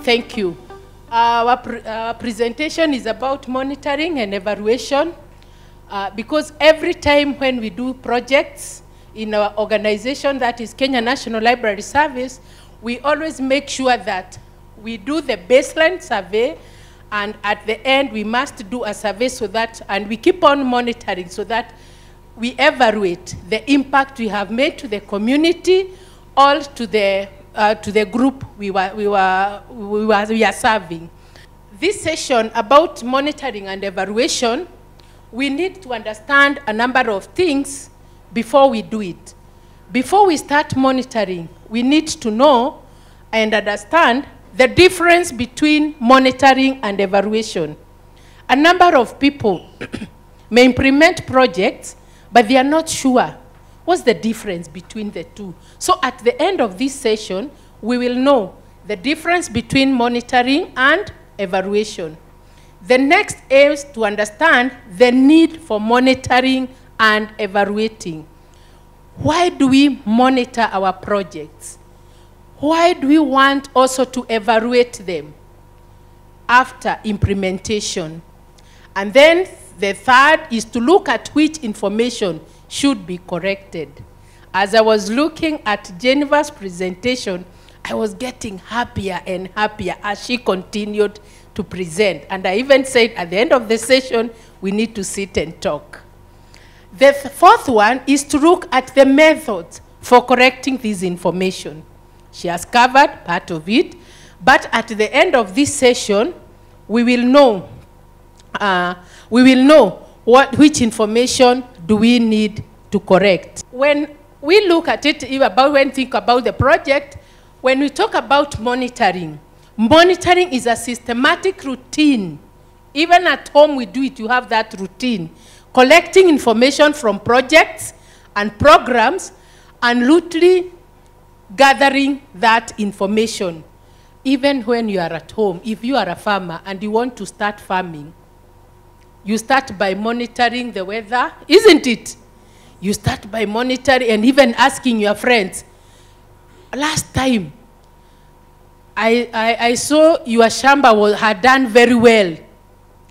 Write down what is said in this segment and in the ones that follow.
Thank you. Our presentation is about monitoring and evaluation because every time when we do projects in our organization, that is Kenya National Library Service, we always make sure that we do the baseline survey, and at the end we must do a survey so that, and we keep on monitoring so that we evaluate the impact we have made to the community or to the group we are serving. This session about monitoring and evaluation, we need to understand a number of things before we do it. Before we start monitoring, we need to know and understand the difference between monitoring and evaluation. A number of people may implement projects, but they are not sure what's the difference between the two. So at the end of this session, we will know the difference between monitoring and evaluation. The next is to understand the need for monitoring and evaluating. Why do we monitor our projects? Why do we want also to evaluate them after implementation? And then the third is to look at which information should be corrected. As I was looking at Jennifer's presentation, I was getting happier and happier as she continued to present. And I even said at the end of the session, we need to sit and talk. The fourth one is to look at the methods for correcting this information. She has covered part of it, but at the end of this session, we will know which information do we need to correct. When we look at it, when we think about the project, when we talk about monitoring, monitoring is a systematic routine. Even at home we do it, you have that routine. Collecting information from projects and programs and literally gathering that information. Even when you are at home, if you are a farmer and you want to start farming, you start by monitoring the weather, isn't it? You start by monitoring and even asking your friends. Last time, I saw your shamba had done very well.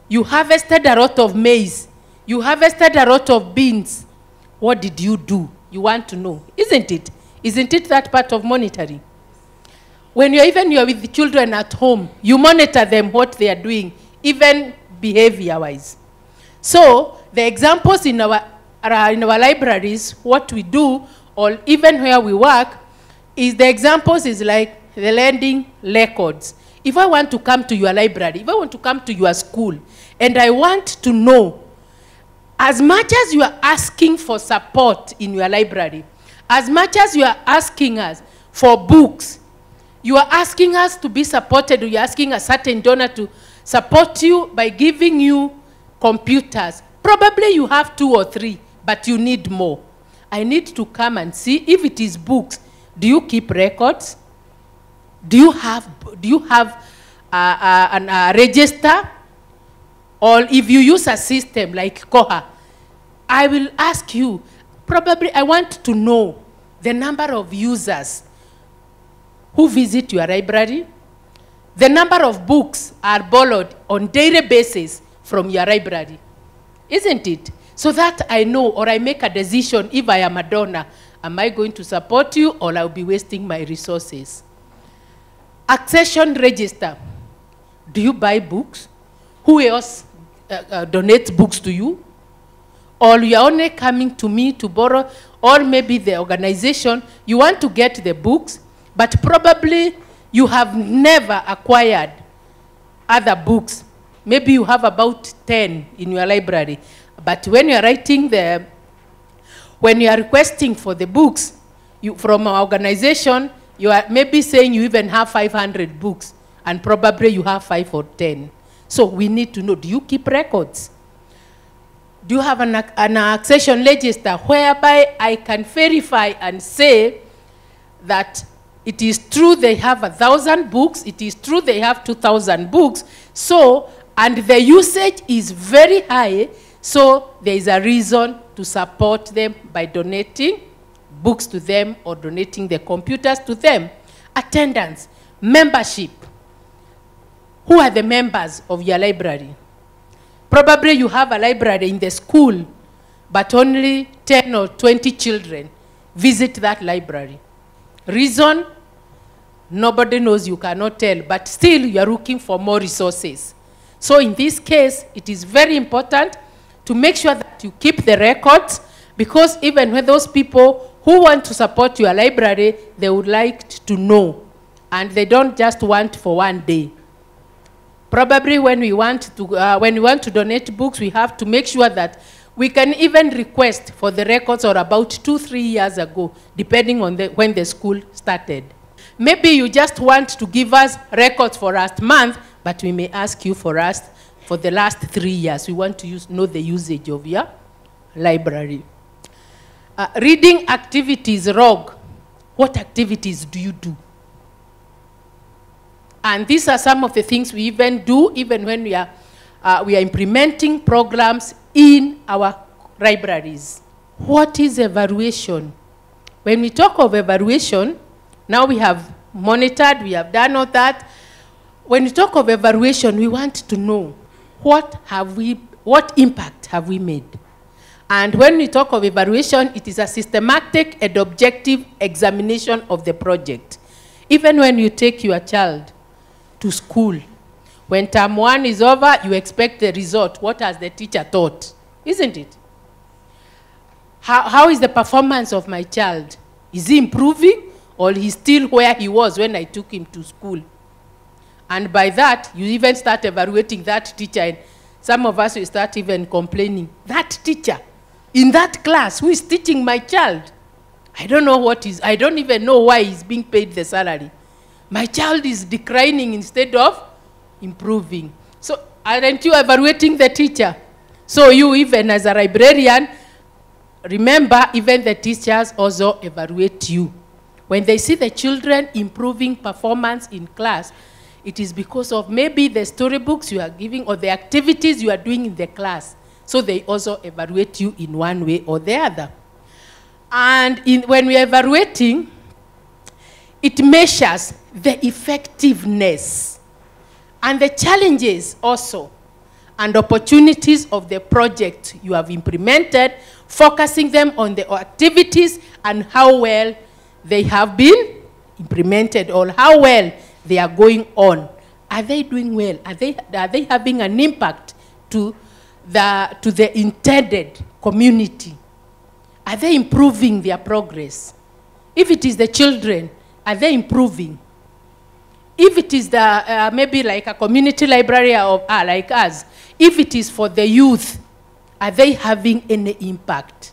You harvested a lot of maize. You harvested a lot of beans. What did you do? You want to know, isn't it? Isn't it that part of monitoring? When you're with the children at home, you monitor them, what they are doing, even behavior-wise. So the examples in our libraries, what we do, or even where we work, is the examples is like the lending records. If I want to come to your library, if I want to come to your school, and I want to know, as much as you are asking for support in your library, as much as you are asking us for books, you are asking us to be supported, or you're asking a certain donor to support you by giving you computers. Probably you have 2 or 3, but you need more. I need to come and see if it is books. Do you keep records? Do you have a register? Or if you use a system like Koha, I will ask you, probably I want to know the number of users who visit your library, the number of books are borrowed on daily basis from your library, isn't it? So that I know, or I make a decision if I am a donor, am I going to support you or I'll be wasting my resources? Accession register. Do you buy books? Who else donates books to you? Or you're only coming to me to borrow, or maybe the organization, you want to get the books, but probably you have never acquired other books. Maybe you have about 10 in your library. But when you're when you are requesting for the books from our organization, you are maybe saying you even have 500 books, and probably you have 5 or 10. So we need to know, do you keep records? Do you have an accession register whereby I can verify and say that it is true they have 1,000 books, it is true they have 2,000 books, so, and the usage is very high, so there is a reason to support them by donating books to them or donating the computers to them. Attendance, membership. Who are the members of your library? Probably you have a library in the school, but only 10 or 20 children visit that library. Reason? Nobody knows, you cannot tell, but still you are looking for more resources. So in this case, it is very important to make sure that you keep the records, because even when those people who want to support your library, they would like to know, and they don't just want for one day. Probably when we want to donate books, we have to make sure that we can even request for the records or about 2-3 years ago, depending on when the school started. Maybe you just want to give us records for last month, but we may ask you for the last 3 years. We want to know the usage of your library. Reading activities log. What activities do you do? And these are some of the things we even do, even when we are implementing programs in our libraries. What is evaluation? When we talk of evaluation, now we have monitored, we have done all that. When we talk of evaluation, we want to know what impact have we made? And when we talk of evaluation, it is a systematic and objective examination of the project. Even when you take your child to school, when term 1 is over, you expect the result. What has the teacher taught? Isn't it? How is the performance of my child? Is he improving, or he's still where he was when I took him to school? And by that, you even start evaluating that teacher, and some of us will start even complaining. That teacher in that class who is teaching my child, I don't even know why he's being paid the salary. My child is declining instead of improving. So aren't you evaluating the teacher? So you, even as a librarian, remember, even the teachers also evaluate you. When they see the children improving performance in class, it is because of maybe the storybooks you are giving or the activities you are doing in the class. So they also evaluate you in one way or the other. And when we are evaluating, it measures the effectiveness and the challenges also and opportunities of the project you have implemented, focusing them on the activities and how well they have been implemented or how well they are going on. Are they doing well? Are they having an impact to the intended community? Are they improving their progress? If it is the children, are they improving? If it is maybe like a community library like us, if it is for the youth, are they having any impact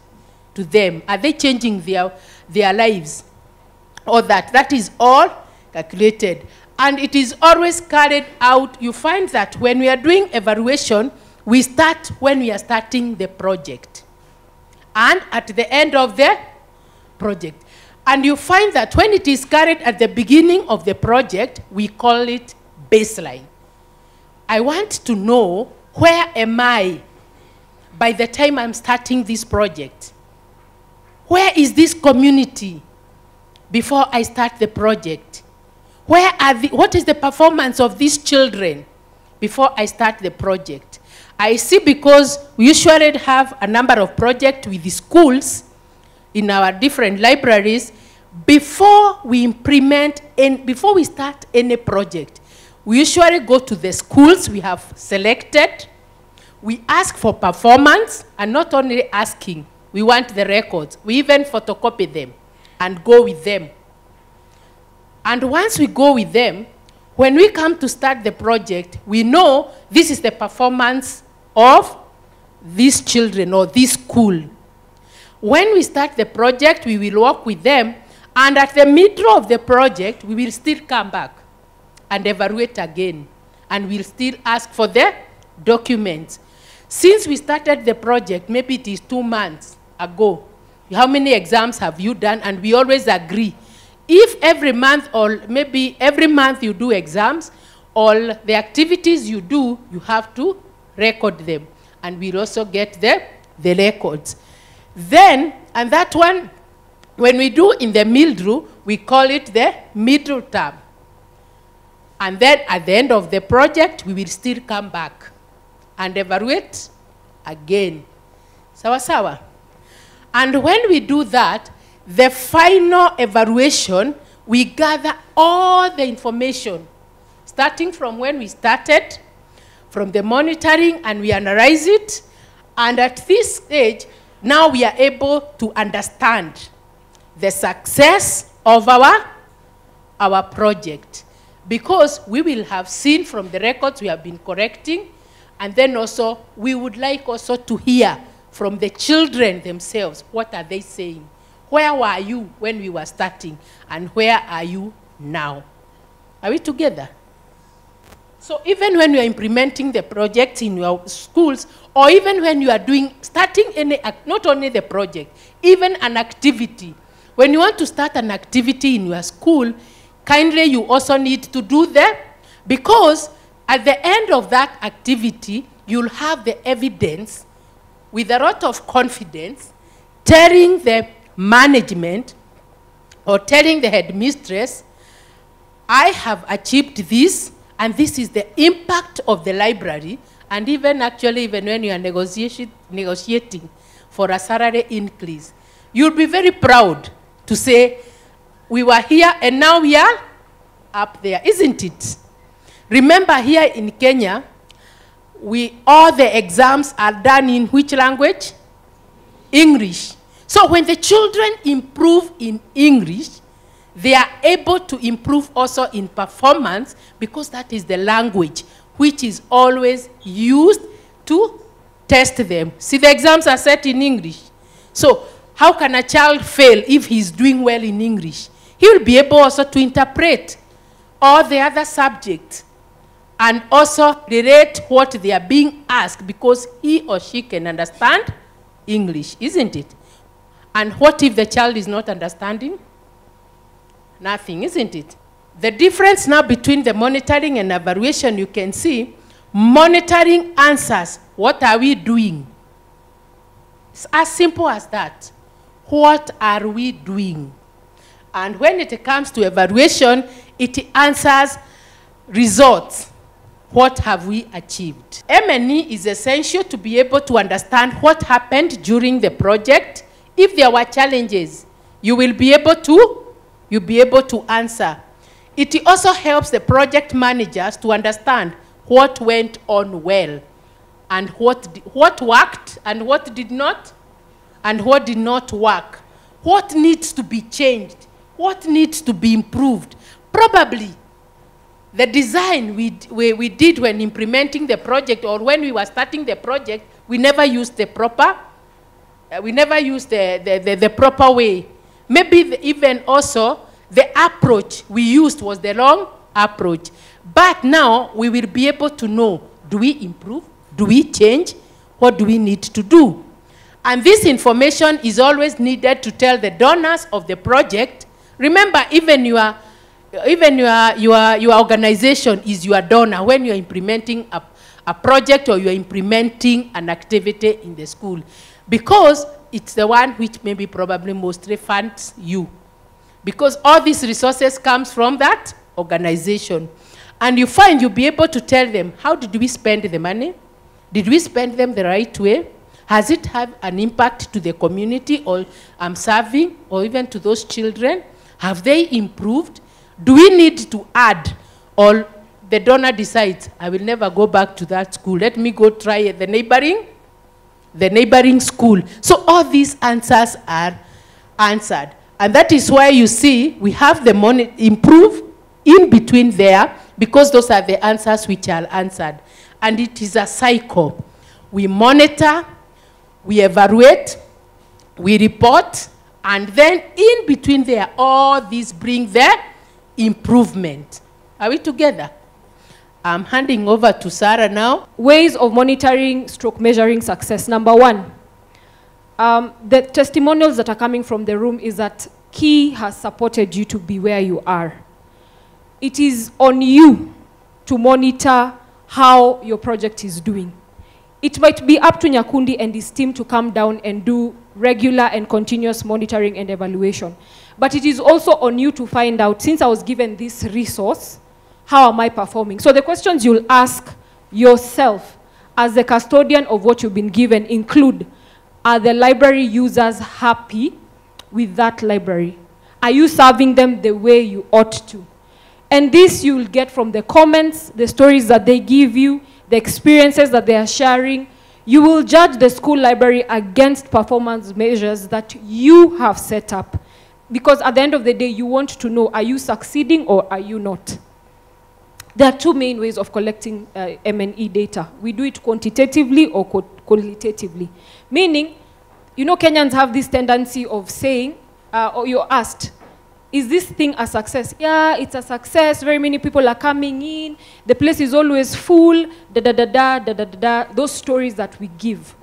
to them? Are they changing their lives? Or that is all calculated. And it is always carried out. You find that when we are doing evaluation, we start when we are starting the project and at the end of the project. And you find that when it is carried at the beginning of the project, we call it baseline. I want to know, where am I by the time I'm starting this project? Where is this community before I start the project? What is the performance of these children before I start the project? I see, because we usually have a number of projects with the schools in our different libraries. Before we implement and before we start any project, we usually go to the schools we have selected. We ask for performance, and not only asking, we want the records. We even photocopy them and go with them. And once we go with them, when we come to start the project, we know this is the performance of these children or this school. When we start the project, we will work with them, and at the middle of the project, we will still come back and evaluate again, and we'll still ask for the documents. Since we started the project, maybe it is 2 months ago, how many exams have you done? And we always agree. If every month or maybe every month you do exams, all the activities you do, you have to record them. And we'll also get the records. Then, and that one, when we do in the middle, we call it the middle term. And then at the end of the project, we will still come back and evaluate again. Sawa sawa. And when we do that, the final evaluation, we gather all the information, starting from when we started, from the monitoring, and we analyze it. And at this stage, now we are able to understand the success of our project, because we will have seen from the records we have been correcting, and then also we would like also to hear from the children themselves, what are they saying? Where were you when we were starting, and where are you now? Are we together? So even when you are implementing the project in your schools, or even when you are starting any, not only the project, even an activity. When you want to start an activity in your school, kindly you also need to do that, because at the end of that activity, you'll have the evidence with a lot of confidence, telling the management or telling the headmistress, I have achieved this, and this is the impact of the library. And even actually, even when you are negotiating for a salary increase, you'll be very proud to say, we were here and now we are up there, isn't it? Remember, here in Kenya, all the exams are done in which language? English. So when the children improve in English, they are able to improve also in performance, because that is the language which is always used to test them. See, the exams are set in English. So how can a child fail if he's doing well in English? He will be able also to interpret all the other subjects and also relate what they are being asked, because he or she can understand English, isn't it? And what if the child is not understanding? Nothing, isn't it? The difference now between the monitoring and evaluation, you can see, monitoring answers, what are we doing? It's as simple as that. What are we doing? And when it comes to evaluation, it answers results. What have we achieved? M&E is essential to be able to understand what happened during the project. If there were challenges, you will be able to answer. It also helps the project managers to understand what went on well, and what worked and what did not, and what did not work. What needs to be changed? What needs to be improved? Probably the design we did when implementing the project, or when we were starting the project, we never used the proper proper way. Maybe even also the approach we used was the wrong approach. But now we will be able to know, do we improve? Do we change? What do we need to do? And this information is always needed to tell the donors of the project. Remember, even your organization is your donor when you're implementing a project, or you're implementing an activity in the school, because it's the one which maybe probably mostly funds you, because all these resources comes from that organization. And you find you'll be able to tell them, how did we spend the money? Did we spend them the right way? Has it had an impact to the community or I'm serving, or even to those children? Have they improved? Do we need to add? Or the donor decides, I will never go back to that school. Let me go try the neighboring school. So all these answers are answered. And that is why you see we have the money improve in between there, because those are the answers which are answered. And it is a cycle. We monitor, we evaluate, we report, and then in between there, all these bring the improvement. Are we together? I'm handing over to Sarah now. Ways of monitoring / measuring success. Number one, the testimonials that are coming from the room is that Key has supported you to be where you are. It is on you to monitor how your project is doing. It might be up to Nyakundi and his team to come down and do regular and continuous monitoring and evaluation. But it is also on you to find out, since I was given this resource, How am I performing? So the questions you'll ask yourself as the custodian of what you've been given include, are the library users happy with that library? Are you serving them the way you ought to? And this you'll get from the comments, the stories that they give you, the experiences that they are sharing. You will judge the school library against performance measures that you have set up. Because at the end of the day, you want to know, are you succeeding or are you not? There are two main ways of collecting M&E data. We do it quantitatively or qualitatively. Meaning, you know, Kenyans have this tendency of saying, or you're asked, is this thing a success? Yeah, it's a success. Very many people are coming in. The place is always full. Those stories that we give.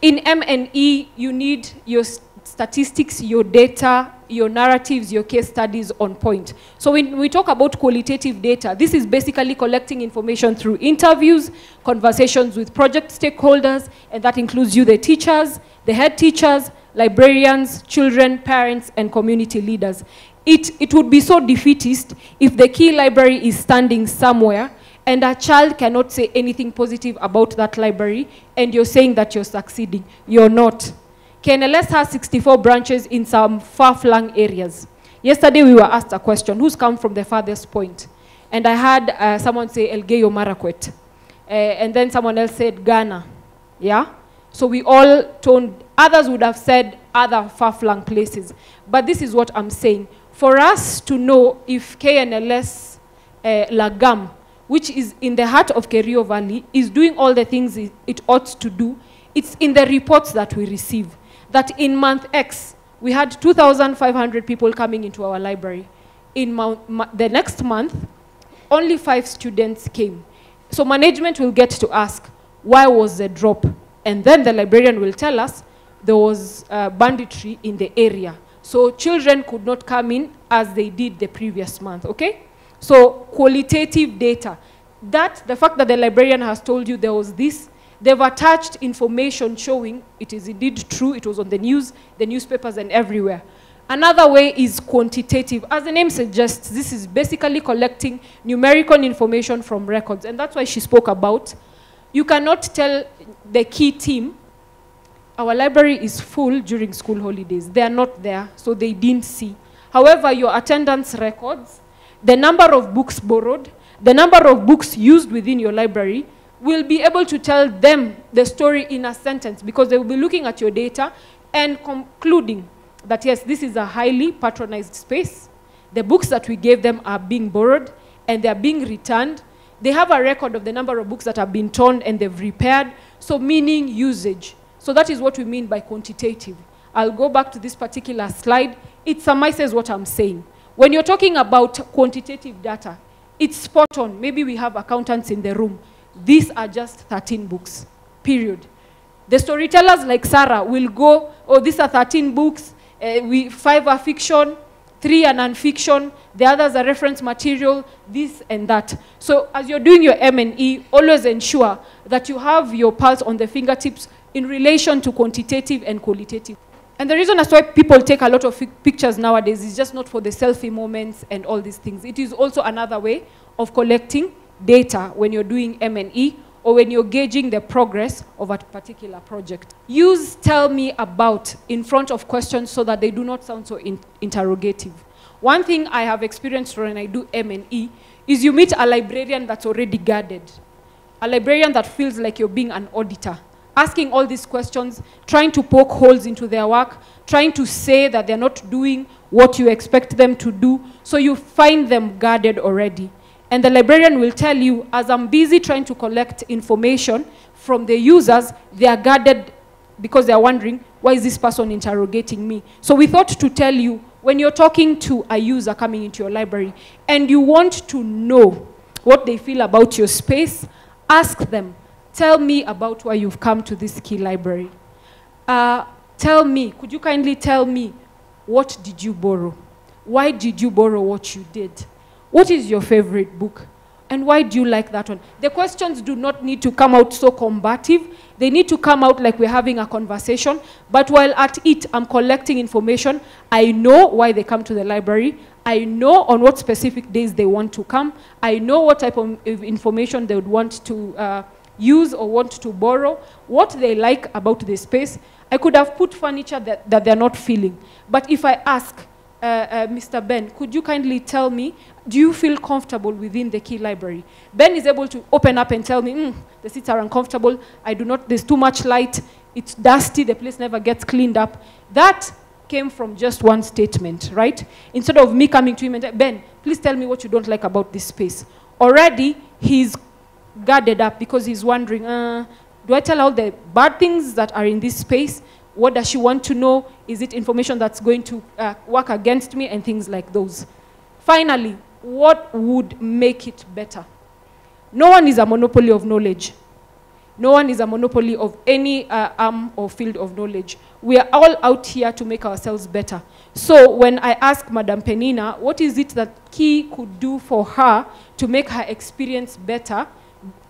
In M&E, you need your statistics, your data, your narratives, your case studies on point. So when we talk about qualitative data, this is basically collecting information through interviews, conversations with project stakeholders, and that includes you, the teachers, the head teachers, librarians, children, parents, and community leaders. It would be so defeatist if the key library is standing somewhere and a child cannot say anything positive about that library, and you're saying that you're succeeding. You're not. KNLS has 64 branches in some far-flung areas. Yesterday we were asked a question, who's come from the farthest point? And I had someone say Elgeyo Marakwet. And then someone else said Ghana. Yeah? So we all told, others would have said other far-flung places. But this is what I'm saying. For us to know if KNLS Lagam, which is in the heart of Kerio Valley, is doing all the things it ought to do, it's in the reports that we receive. That in month X, we had 2,500 people coming into our library. In the next month, only 5 students came. So management will get to ask, why was the drop? And then the librarian will tell us there was banditry in the area. So children could not come in as they did the previous month, okay? So qualitative data. The fact that the librarian has told you there was this, they've attached information showing it is indeed true, it was on the news, the newspapers and everywhere. Another way is quantitative. As the name suggests, this is basically collecting numerical information from records, and that's why she spoke about. You cannot tell the key team, our library is full during school holidays. They are not there, so they didn't see. However, your attendance records, the number of books borrowed, the number of books used within your library, will be able to tell them the story in a sentence, because they will be looking at your data and concluding that, yes, this is a highly patronized space. The books that we gave them are being borrowed and they are being returned. They have a record of the number of books that have been torn and they've repaired, so meaning usage. So that is what we mean by quantitative. I'll go back to this particular slide. It summarizes what I'm saying. When you're talking about quantitative data, it's spot on. Maybe we have accountants in the room. These are just 13 books, period. The storytellers like Sarah will go, oh, these are 13 books, 5 are fiction, 3 are non-fiction, the others are reference material, this and that. So as you're doing your M&E, always ensure that you have your pulse on the fingertips in relation to quantitative and qualitative. And the reason as why people take a lot of pictures nowadays is just not for the selfie moments and all these things. It is also another way of collecting data when you're doing M&E or when you're gauging the progress of a particular project. Use tell me about in front of questions so that they do not sound so interrogative. One thing I have experienced when I do M&E is you meet a librarian that's already guarded. A librarian that feels like you're being an auditor, asking all these questions, trying to poke holes into their work, trying to say that they're not doing what you expect them to do, so you find them guarded already. And the librarian will tell you, as I'm busy trying to collect information from the users, they are guarded because they are wondering, why is this person interrogating me? So we thought to tell you, when you're talking to a user coming into your library, and you want to know what they feel about your space, ask them, tell me about why you've come to this key library. Tell me, could you kindly tell me, what did you borrow? Why did you borrow what you did? What is your favorite book? And why do you like that one? The questions do not need to come out so combative. They need to come out like we're having a conversation. But while at it, I'm collecting information. I know why they come to the library. I know on what specific days they want to come. I know what type of information they would want to use or want to borrow, what they like about the space. I could have put furniture that they're not feeling. But if I ask, Mr. Ben, could you kindly tell me, do you feel comfortable within the Key Library? Ben is able to open up and tell me, the seats are uncomfortable, there's too much light, it's dusty, the place never gets cleaned up. That came from just one statement, right? Instead of me coming to him and Ben, please tell me what you don't like about this space. Already, he's guarded up because he's wondering, do I tell all the bad things that are in this space? What does she want to know? Is it information that's going to work against me and things like those? Finally, what would make it better? No one is a monopoly of knowledge. No one is a monopoly of any arm or field of knowledge. We are all out here to make ourselves better. So when I ask Madam Penina, what is it that Key could do for her to make her experience better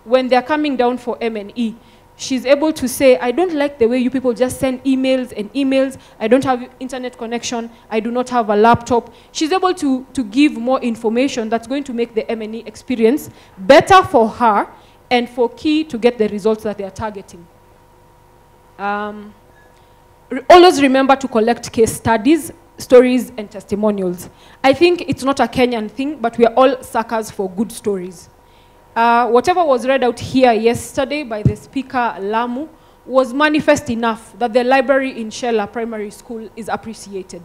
when they're coming down for M&E? She's able to say, I don't like the way you people just send emails and emails. I don't have internet connection. I do not have a laptop. She's able to give more information that's going to make the M&E experience better for her and for Key to get the results that they are targeting. Always remember to collect case studies, stories, and testimonials. I think it's not a Kenyan thing, but we are all suckers for good stories. Whatever was read out here yesterday by the speaker, Lamu, was manifest enough that the library in Shela Primary School is appreciated.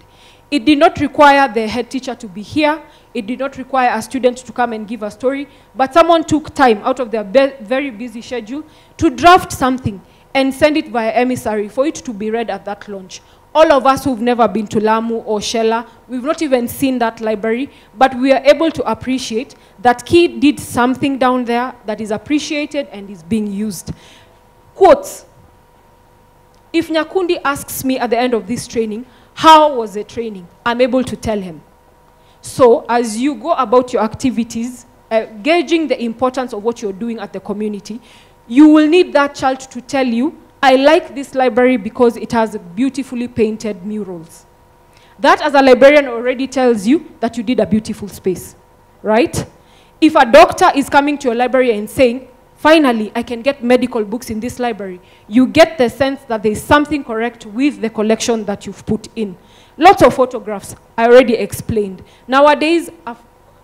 It did not require the head teacher to be here. It did not require a student to come and give a story, but someone took time out of their very busy schedule to draft something and send it via emissary for it to be read at that launch. All of us who've never been to Lamu or Shela, we've not even seen that library, but we are able to appreciate that Key did something down there that is appreciated and is being used. Quotes. If Nyakundi asks me at the end of this training, how was the training? I'm able to tell him. So as you go about your activities, gauging the importance of what you're doing at the community, you will need that child to tell you, I like this library because it has beautifully painted murals. That, as a librarian, already tells you that you did a beautiful space, right? If a doctor is coming to your library and saying, finally, I can get medical books in this library, you get the sense that there's something correct with the collection that you've put in. Lots of photographs, I already explained. Nowadays,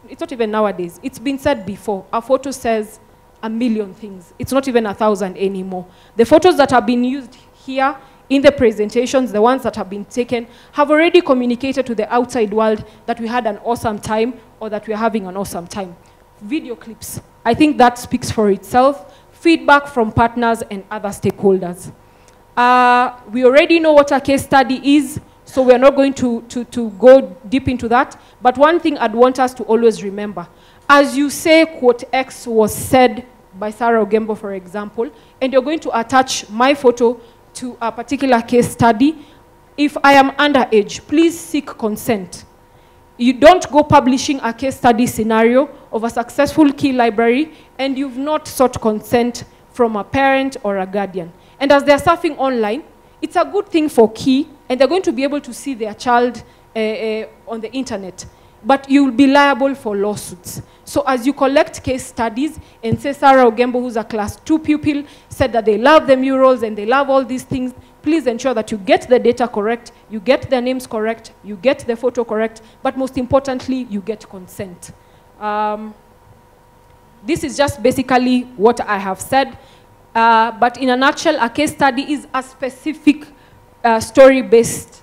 it's not even nowadays, it's been said before, a photo says a million things. It's not even 1,000 anymore. The photos that have been used here in the presentations, the ones that have been taken, have already communicated to the outside world that we had an awesome time or that we're having an awesome time. Video clips, I think that speaks for itself. Feedback from partners and other stakeholders. We already know what a case study is, so we're not going to go deep into that. But one thing I'd want us to always remember, as you say quote X was said by Sarah Ogembo, for example, and you're going to attach my photo to a particular case study, if I am underage, please seek consent. You don't go publishing a case study scenario of a successful Key library and you've not sought consent from a parent or a guardian. And as they're surfing online, it's a good thing for Key, and they're going to be able to see their child on the internet. But you'll be liable for lawsuits. So as you collect case studies and say Sarah Ogembo, who's a class 2 pupil, said that they love the murals and they love all these things, please ensure that you get the data correct, you get their names correct, you get the photo correct, but most importantly, you get consent. This is just basically what I have said, but in a nutshell, a case study is a specific story-based,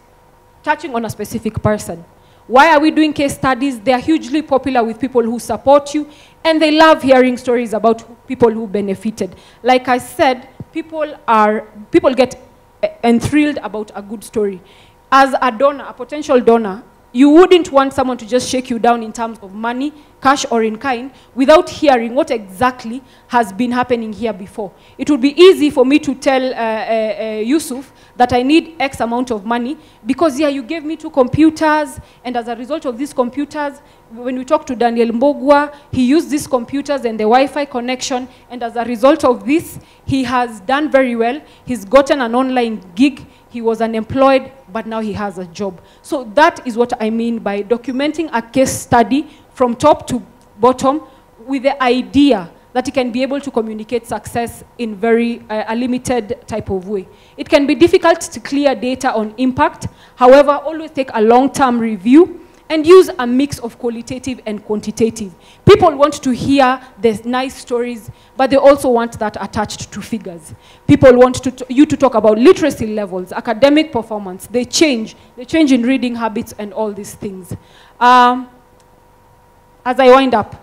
touching on a specific person. Why are we doing case studies? They are hugely popular with people who support you, and they love hearing stories about people who benefited. Like I said, people get enthralled about a good story. As a donor, a potential donor, you wouldn't want someone to just shake you down in terms of money, cash or in kind, without hearing what exactly has been happening here before. It would be easy for me to tell Yusuf that I need X amount of money because, yeah, you gave me 2 computers, and as a result of these computers, when we talked to Daniel Mbogwa, he used these computers and the Wi-Fi connection, and as a result of this, he has done very well. He's gotten an online gig. he was unemployed, but now he has a job. So that is what I mean by documenting a case study from top to bottom with the idea that it can be able to communicate success in a limited type of way. It can be difficult to clear data on impact. However, always take a long-term review and use a mix of qualitative and quantitative. People want to hear the nice stories, but they also want that attached to figures. People want you to talk about literacy levels, academic performance. They change in reading habits and all these things. As I wind up,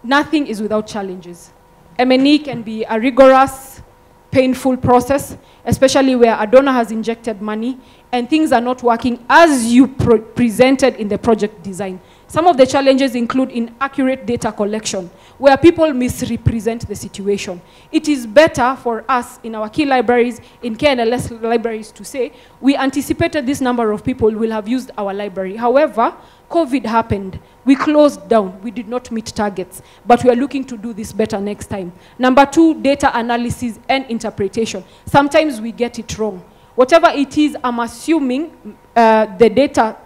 nothing is without challenges. M&E can be a rigorous, painful process, especially where a donor has injected money and things are not working as you presented in the project design. Some of the challenges include inaccurate data collection, where people misrepresent the situation. It is better for us in our key libraries, in KNLS libraries, to say, we anticipated this number of people will have used our library. However, COVID happened. We closed down. We did not meet targets. But we are looking to do this better next time. Number 2, data analysis and interpretation. Sometimes we get it wrong. Whatever it is, I'm assuming the data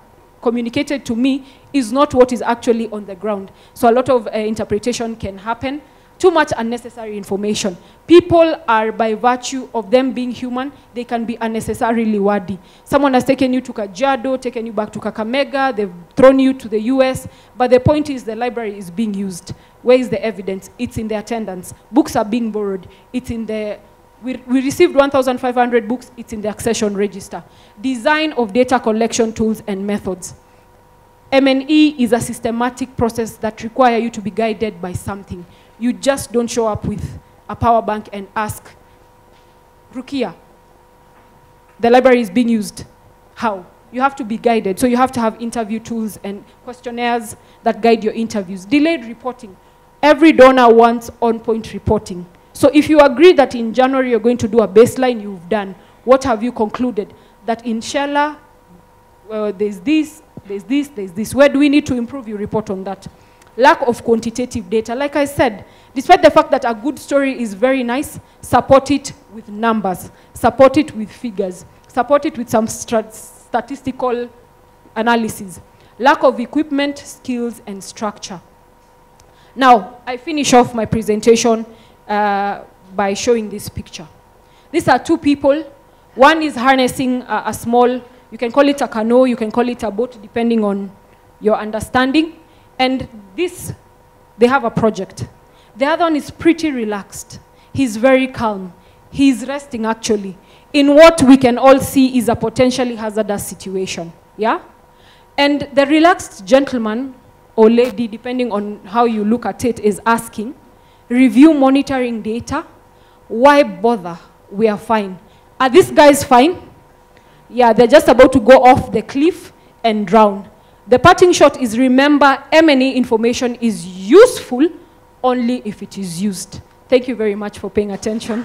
communicated to me is not what is actually on the ground. So a lot of interpretation can happen. Too much unnecessary information. People are, by virtue of them being human, they can be unnecessarily wordy. Someone has taken you to Kajiado, taken you back to Kakamega, they've thrown you to the US, but the point is the library is being used. Where is the evidence? It's in the attendance. Books are being borrowed. It's in the... We received 1,500 books. It's in the accession register. Design of data collection tools and methods. M&E is a systematic process that requires you to be guided by something. You just don't show up with a power bank and ask, Rukia, the library is being used. How? You have to be guided. So you have to have interview tools and questionnaires that guide your interviews. Delayed reporting. Every donor wants on-point reporting. So if you agree that in January you're going to do a baseline, you've done. What have you concluded? That in Shella, there's this. Where do we need to improve? You report on that. Lack of quantitative data. Like I said, despite the fact that a good story is very nice, support it with numbers, support it with figures, support it with some statistical analysis. Lack of equipment, skills, and structure. Now, I finish off my presentation by showing this picture. These are 2 people. One is harnessing a small, you can call it a canoe, you can call it a boat, depending on your understanding. And this, they have a project. The other one is pretty relaxed. He's very calm. He's resting, actually, in what we can all see is a potentially hazardous situation. Yeah? And the relaxed gentleman or lady, depending on how you look at it, is asking, review monitoring data. Why bother? We are fine. Are these guys fine? Yeah, they're just about to go off the cliff and drown. The parting shot is, remember, M&E information is useful only if it is used. Thank you very much for paying attention.